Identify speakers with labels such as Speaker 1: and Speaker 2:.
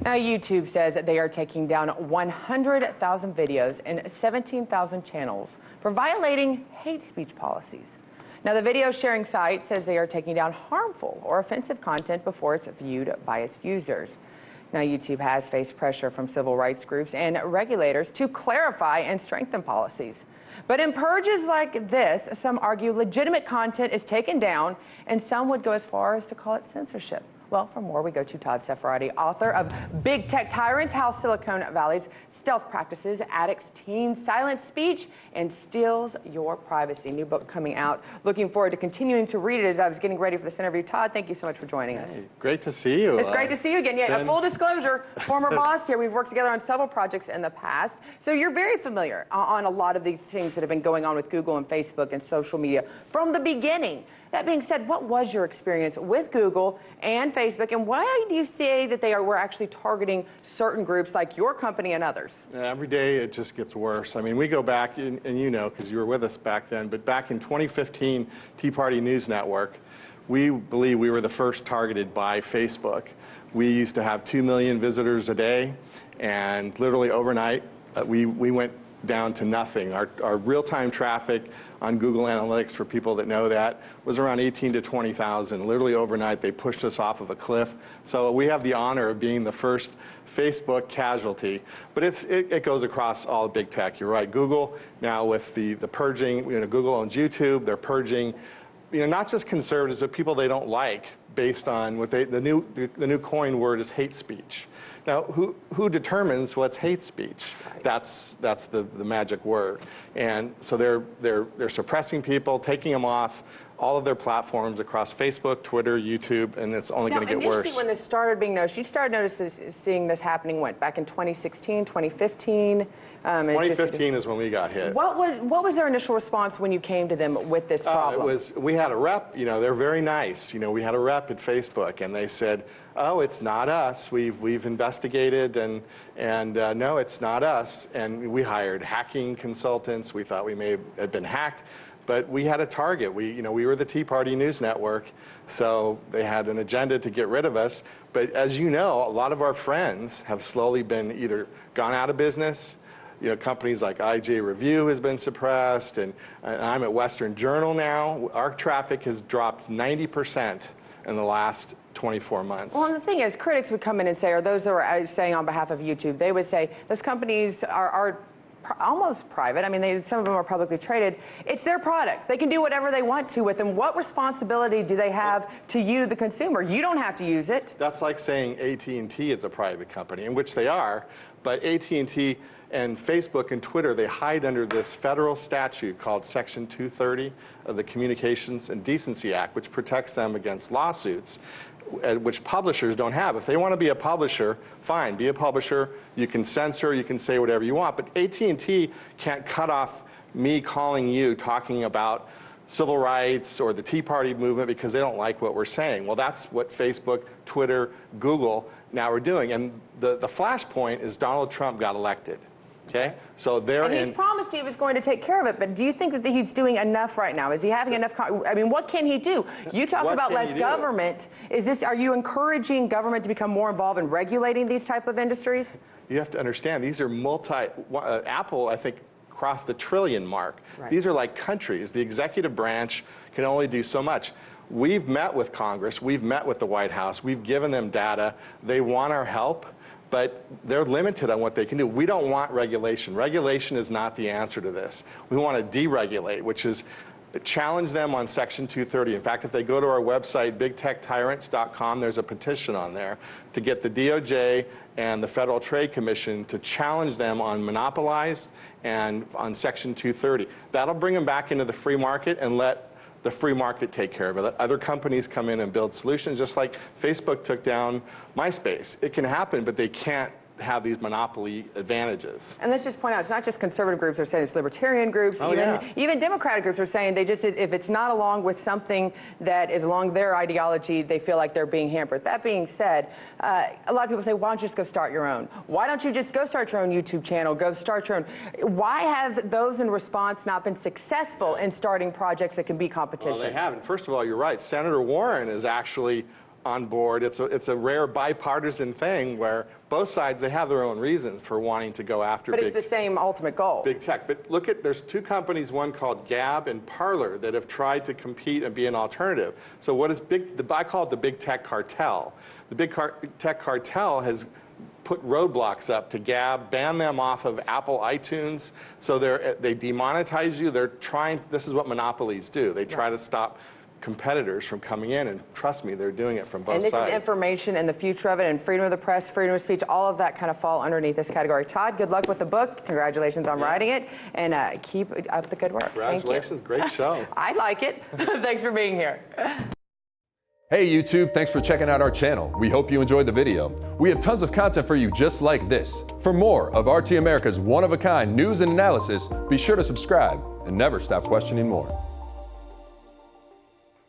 Speaker 1: Now, YouTube says that they are taking down 100,000 videos and 17,000 channels for violating hate speech policies. Now, the video sharing site says they are taking down harmful or offensive content before it's viewed by its users. Now, YouTube has faced pressure from civil rights groups and regulators to clarify and strengthen policies. But in purges like this, some argue legitimate content is taken down, and some would go as far as to call it censorship. Well, for more, we go to Todd Sepharadi, author of Big Tech Tyrants, How Silicon Valley's Stealth Practices Addicts Teen Silent Speech and Steals Your Privacy. New book coming out. Looking forward to continuing to read it as I was getting ready for this interview. Todd, thank you so much for joining us.
Speaker 2: Great to see you.
Speaker 1: It's great to see you again. Yeah, full disclosure, former boss here. We've worked together on several projects in the past. So you're very familiar on a lot of the things that have been going on with Google and Facebook and social media from the beginning. That being said, what was your experience with Google and Facebook, and why do you say that were actually targeting certain groups like your company and others?
Speaker 2: Every day it just gets worse. I mean, we go back, and you know, because you were with us back then, but back in 2015, Tea Party News Network, we believe we were the first targeted by Facebook. We used to have 2 million visitors a day, and literally overnight, we went down to nothing. Our real-time traffic on Google Analytics, for people that know that, was around 18 to 20,000. Literally overnight, they pushed us off of a cliff. So we have the honor of being the first Facebook casualty. But it goes across all big tech. You're right. Google, now with the purging, you know, Google owns YouTube. They're purging, you know, not just conservatives, but people they don't like, based on what the new coin word is hate speech. Now, who determines what's hate speech? That's the magic word. And so they're suppressing people, taking them off all of their platforms across Facebook, Twitter, YouTube, and it's only going to get worse.
Speaker 1: Initially, when this started being noticed, you started seeing this happening when? Back in 2016, 2015?
Speaker 2: 2015 is when we got hit.
Speaker 1: What was their initial response when you came to them with this problem?
Speaker 2: We had a rep, you know, they're very nice. You know, we had a rep at Facebook, and they said, oh, it's not us. We've investigated, and no, it's not us. And we hired hacking consultants. We thought we may have been hacked, but we had a target. We were the Tea Party News Network, so they had an agenda to get rid of us. But as you know, a lot of our friends have slowly been either gone out of business. You know, companies like IJ Review has been suppressed, and I'm at Western Journal now. Our traffic has dropped 90% in the last 24 months.
Speaker 1: Well, and the thing is, critics would come in and say, or those that are saying on behalf of YouTube, they would say, those companies are almost private. I mean, some of them are publicly traded. It's their product. They can do whatever they want to with them. What responsibility do they have to you, the consumer? You don't have to use it.
Speaker 2: That's like saying AT&T is a private company, in which they are, but AT&T and Facebook and Twitter, they hide under this federal statute called Section 230 of the Communications and Decency Act, which protects them against lawsuits, which publishers don't have. If they want to be a publisher, fine, be a publisher. You can censor, you can say whatever you want, but AT&T can't cut off me calling you talking about civil rights or the Tea Party movement because they don't like what we're saying. Well, that's what Facebook, Twitter, Google now are doing. And the flashpoint is Donald Trump got elected. Okay, so
Speaker 1: he's promised he was going to take care of it, but do you think that he's doing enough right now? Is he having enough? I mean, what can he do? You talk about less government. Are you encouraging government to become more involved in regulating these type of industries?
Speaker 2: You have to understand, these are Apple, I think, crossed the trillion mark.
Speaker 1: Right.
Speaker 2: These are like countries. The executive branch can only do so much. We've met with Congress. We've met with the White House. We've given them data. They want our help, but they're limited on what they can do. We don't want regulation. Regulation is not the answer to this. We want to deregulate, which is challenge them on Section 230. In fact, if they go to our website, bigtechtyrants.com, there's a petition on there to get the DOJ and the Federal Trade Commission to challenge them on monopolized and on Section 230. That'll bring them back into the free market and let the free market take care of it. Let other companies come in and build solutions, just like Facebook took down MySpace. It can happen, but they can't have these monopoly advantages.
Speaker 1: And let's just point out, it's not just conservative groups, they're saying it's libertarian groups, even Democratic groups are saying they just, if it's not along with something that is along their ideology, they feel like they're being hampered. That being said, a lot of people say, why don't you just go start your own? Why don't you just go start your own YouTube channel, go start your own? Why have those in response not been successful in starting projects that can be competition?
Speaker 2: Well, they haven't. First of all, you're right. Senator Warren is actually on board. It's a rare bipartisan thing where both sides, they have their own reasons for wanting to go after
Speaker 1: But it's the same ultimate goal.
Speaker 2: big tech. But look at, there's two companies, one called Gab and Parler, that have tried to compete and be an alternative. So what is I call it the big tech cartel. The big tech cartel has put roadblocks up to Gab, ban them off of Apple iTunes, so they demonetize you. They're trying, this is what monopolies do. They try to stop competitors from coming in, and trust me, they're doing it from both sides.
Speaker 1: And this is information and the future of it, and freedom of the press, freedom of speech, all of that kind of fall underneath this category. Todd, good luck with the book. Congratulations on writing it, and keep up the good work.
Speaker 2: Congratulations,
Speaker 1: Thank you.
Speaker 2: great show.
Speaker 1: I like it. Thanks for being here.
Speaker 3: Hey YouTube, thanks for checking out our channel. We hope you enjoyed the video. We have tons of content for you just like this. For more of RT America's one-of-a-kind news and analysis, be sure to subscribe and never stop questioning more.